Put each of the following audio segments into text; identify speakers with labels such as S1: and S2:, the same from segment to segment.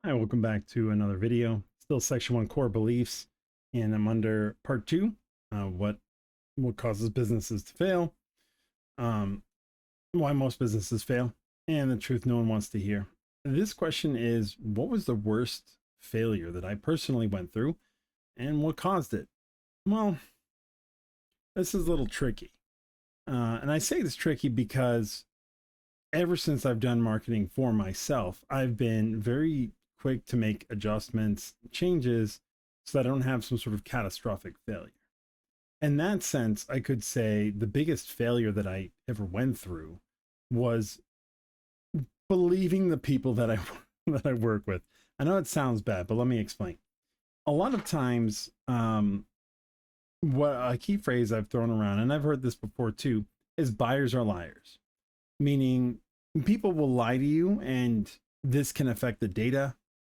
S1: Hi, welcome back to another video. Still section one core beliefs, and I'm under part two, what causes businesses to fail, um, why most businesses fail, and the truth no one wants to hear. This question is, what was the worst failure that I personally went through, and what caused it? Well, this is a little tricky, and I say this tricky because ever since I've done marketing for myself, I've been very quick to make adjustments, changes, so that I don't have some sort of catastrophic failure. In that sense, I could say the biggest failure that I ever went through was believing the people that I that I work with. I know it sounds bad, but let me explain. A lot of times, what a key phrase I've thrown around, and I've heard this before too, is buyers are liars. Meaning people will lie to you, and this can affect the data.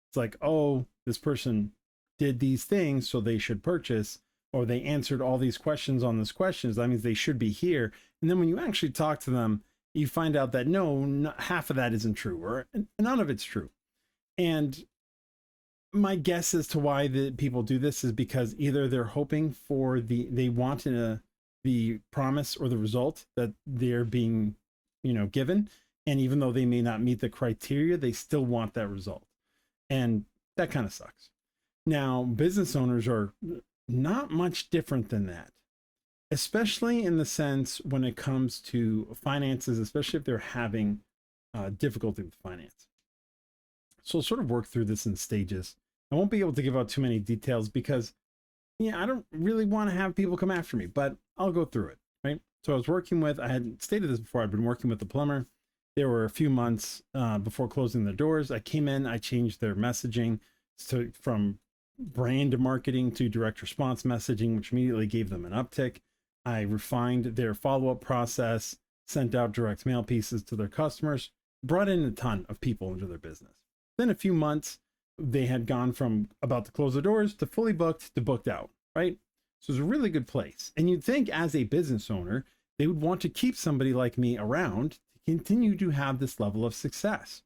S1: It's like, oh, this person did these things, so they should purchase, or they answered all these questions on this questions. That means they should be here. And then when you actually talk to them, you find out that no, half of that isn't true, or none of it's true. And my guess as to why the people do this is because either they're hoping for they want the promise or the result that they're being, given. And even though they may not meet the criteria, they still want that result. And that kind of sucks. Now, business owners are not much different than that, especially in the sense when it comes to finances, especially if they're having difficulty with finance. So I'll sort of work through this in stages. I won't be able to give out too many details because, I don't really want to have people come after me, but I'll go through it, right? So I had stated this before, I'd been working with the plumber. There were a few months before closing the doors. I came in, I changed their messaging from brand marketing to direct response messaging, which immediately gave them an uptick. I refined their follow-up process, sent out direct mail pieces to their customers, brought in a ton of people into their business. Then a few months, they had gone from about to close the doors to fully booked to booked out, right? So it's a really good place. And you'd think as a business owner, they would want to keep somebody like me around to continue to have this level of success.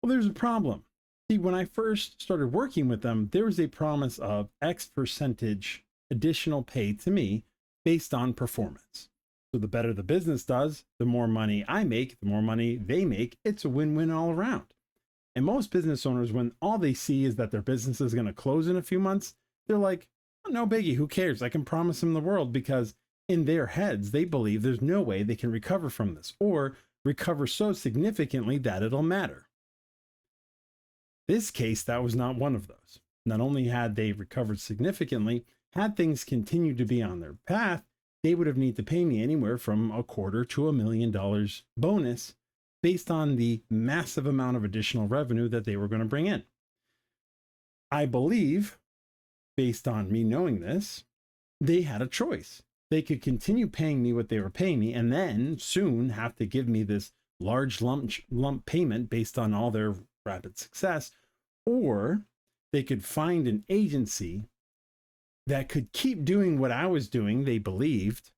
S1: Well, there's a problem. See, when I first started working with them, there was a promise of X percentage additional pay to me based on performance. So the better the business does, the more money I make, the more money they make. It's a win-win all around. And most business owners, when all they see is that their business is going to close in a few months, they're like, oh, no biggie, who cares? I can promise them the world, because in their heads, they believe there's no way they can recover from this or recover so significantly that it'll matter. This case, that was not one of those. Not only had they recovered significantly, had things continued to be on their path, they would have needed to pay me anywhere from $250,000 to $1 million bonus based on the massive amount of additional revenue that they were going to bring in. I believe, based on me knowing this, they had a choice. They could continue paying me what they were paying me and then soon have to give me this large lump payment based on all their rapid success, or they could find an agency that could keep doing what I was doing, they believed,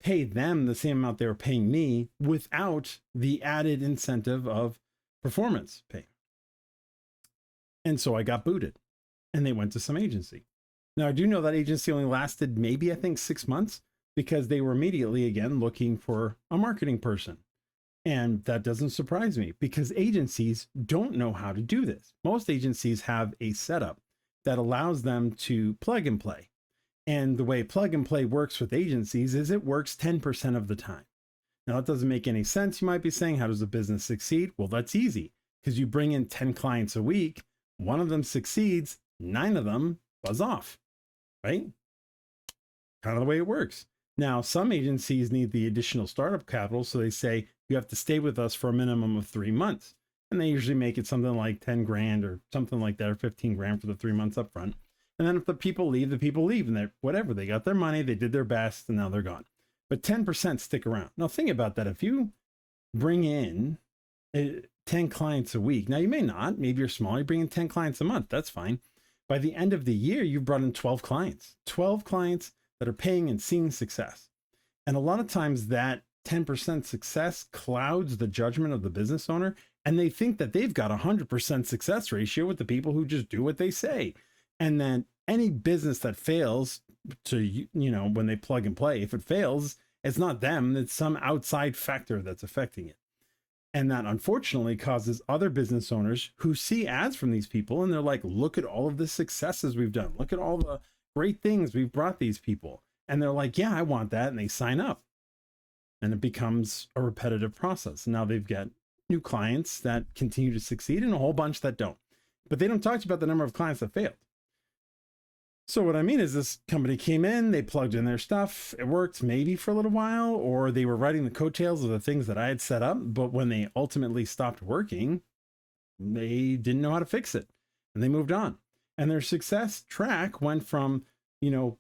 S1: pay them the same amount they were paying me without the added incentive of performance pay. And so I got booted and they went to some agency. Now, I do know that agency only lasted maybe, I think, 6 months, because they were immediately again looking for a marketing person. And that doesn't surprise me, because agencies don't know how to do this. Most agencies have a setup that allows them to plug and play. And the way plug and play works with agencies is it works 10% of the time. Now, that doesn't make any sense. You might be saying, how does a business succeed? Well, that's easy, because you bring in 10 clients a week, one of them succeeds, 9 of them buzz off, right? Kind of the way it works. Now, some agencies need the additional startup capital, so they say you have to stay with us for a minimum of 3 months. And they usually make it something like 10 grand or something like that, or 15 grand for the 3 months up front. And then if the people leave, and they're whatever, they got their money, they did their best, and now they're gone. But 10% stick around. Now think about that. If you bring in 10 clients a week, now you may not, maybe you're small, you bring in 10 clients a month, that's fine. By the end of the year, you've brought in 12 clients that are paying and seeing success. And a lot of times that 10% success clouds the judgment of the business owner, And they think that they've got 100% success ratio with the people who just do what they say. And then any business that fails when they plug and play, if it fails, it's not them, it's some outside factor that's affecting it. And that unfortunately causes other business owners who see ads from these people and they're like, look at all of the successes we've done. Look at all the great things we've brought these people. And they're like, yeah, I want that. And they sign up. And it becomes a repetitive process. Now they've got new clients that continue to succeed and a whole bunch that don't. But they don't talk about the number of clients that failed. So what I mean is this company came in, they plugged in their stuff, it worked maybe for a little while, or they were riding the coattails of the things that I had set up, but when they ultimately stopped working, they didn't know how to fix it, and they moved on. And their success track went from,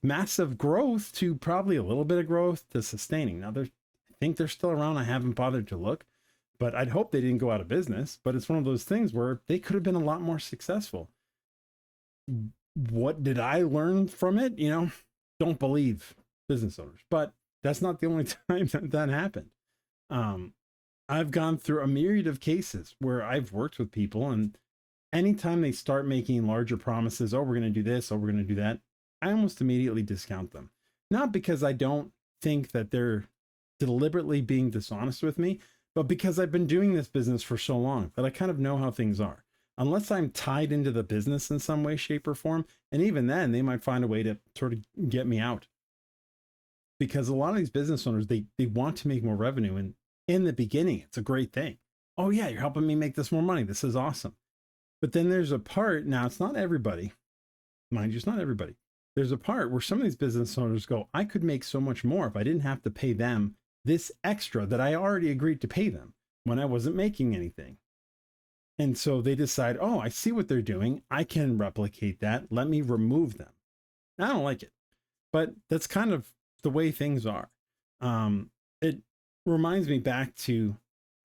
S1: massive growth to probably a little bit of growth to sustaining. Now, I think they're still around. I haven't bothered to look, but I'd hope they didn't go out of business. But it's one of those things where they could have been a lot more successful. What did I learn from it? Don't believe business owners, but that's not the only time that happened. I've gone through a myriad of cases where I've worked with people, and anytime they start making larger promises, oh, we're going to do this, oh, we're going to do that, I almost immediately discount them. Not because I don't think that they're deliberately being dishonest with me, but because I've been doing this business for so long that I kind of know how things are. Unless I'm tied into the business in some way, shape, or form. And even then, they might find a way to sort of get me out. Because a lot of these business owners, they want to make more revenue. And in the beginning, it's a great thing. Oh yeah, you're helping me make this more money. This is awesome. But then there's a part, now it's not everybody. Mind you, it's not everybody. There's a part where some of these business owners go, I could make so much more if I didn't have to pay them this extra that I already agreed to pay them when I wasn't making anything. And so they decide, oh, I see what they're doing. I can replicate that. Let me remove them. I don't like it, but that's kind of the way things are. It reminds me back to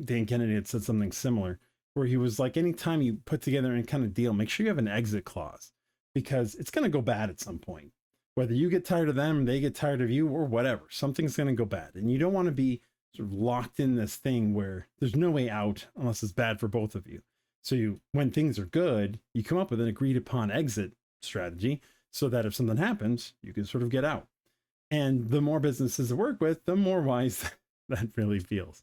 S1: Dan Kennedy had said something similar, where he was like, anytime you put together any kind of deal, make sure you have an exit clause, because it's going to go bad at some point. Whether you get tired of them, they get tired of you, or whatever, something's going to go bad. And you don't want to be sort of locked in this thing where there's no way out unless it's bad for both of you. So when things are good, you come up with an agreed upon exit strategy so that if something happens, you can sort of get out. And the more businesses to work with, the more wise that really feels.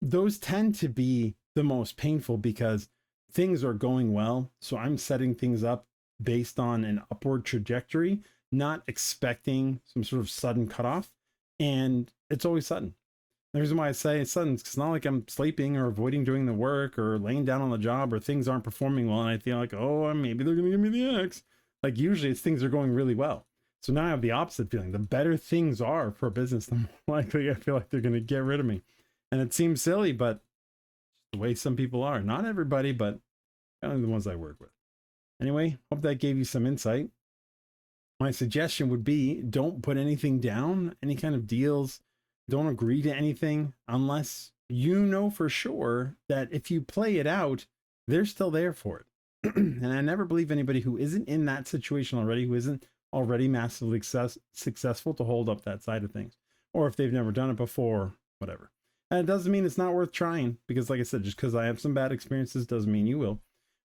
S1: Those tend to be the most painful because things are going well. So I'm setting things up based on an upward trajectory, not expecting some sort of sudden cutoff. And it's always sudden. The reason why I say it's sudden, it's not like I'm sleeping or avoiding doing the work or laying down on the job or things aren't performing well. And I feel like, oh, maybe they're going to give me the X. Like usually it's things are going really well. So now I have the opposite feeling. The better things are for a business, the more likely I feel like they're going to get rid of me. And it seems silly, but the way some people are. Not everybody, but kind of the ones I work with. Anyway, hope that gave you some insight. My suggestion would be don't put anything down, any kind of deals. Don't agree to anything unless you know for sure that if you play it out, they're still there for it. And I never believe anybody who isn't in that situation already, who isn't already massively successful to hold up that side of things. Or if they've never done it before, whatever. And it doesn't mean it's not worth trying, because like I said, just because I have some bad experiences doesn't mean you will.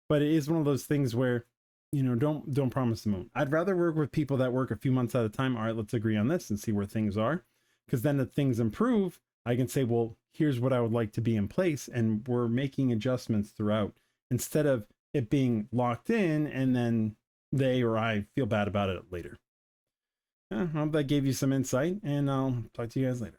S1: But it is one of those things where, don't promise the moon. I'd rather work with people that work a few months at a time. All right, let's agree on this and see where things are. Because then if things improve, I can say, well, here's what I would like to be in place. And we're making adjustments throughout instead of it being locked in and then they or I feel bad about it later. I hope that gave you some insight, and I'll talk to you guys later.